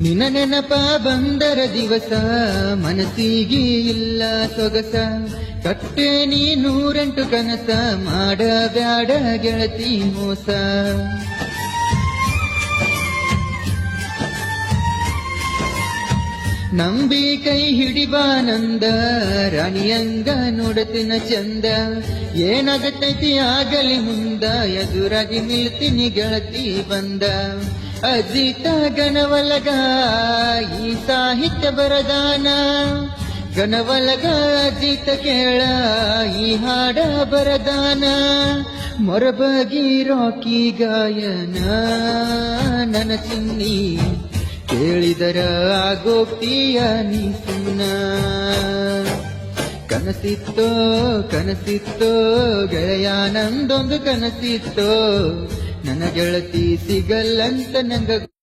ನಿನ ನೆನಪ ಬಂದರ ದಿವಸ ಮನಸ್ಸಿಗೆ ಇಲ್ಲ ಸೊಗಸ ಕಟ್ಟೆ ನೀ 108 ಕನಸ ಮಾಡಬ್ಯಾಡ ಗೆಳತಿ ಮೋಸ ನಂಬಿ ಕೈ ಹಿಡಿಬಾನಂದ ರಾಣಿಯಂಗ ನೋಡತಿನ ಚಂದ ಏನಾಗತೈತಿ ಆಗಲಿ ಮುಂದ ಎದುರಾಗಿ ನಿಲ್ತೀನಿ ಗೆಳತಿ ಬಂದ ಅಜಿತ ಗಣವಲಗ ಈ ಸಾಹಿತ್ಯ ಬರದಾನ ಗಣವಲಗ ಅಜಿತ ಕೇಳ ಈ ಹಾಡ ಬರದಾನ ಮೊರಬಗಿ ರಾಕಿ ಗಾಯನ ನನ್ನ ಚಿನ್ನಿ ಕೇಳಿದರ ಆಗೋಗ್ತೀಯ ನೀ ಸುನ್ನ ಕನಸಿತ್ತೋ ಕನಸಿತ್ತೋ ಗೆಳೆಯ ನಂದೊಂದು ಕನಸಿತ್ತೋ ನನ್ನ ಗೆಳತಿ ಸಿಗಲ್ಲಂತ ನಂಗ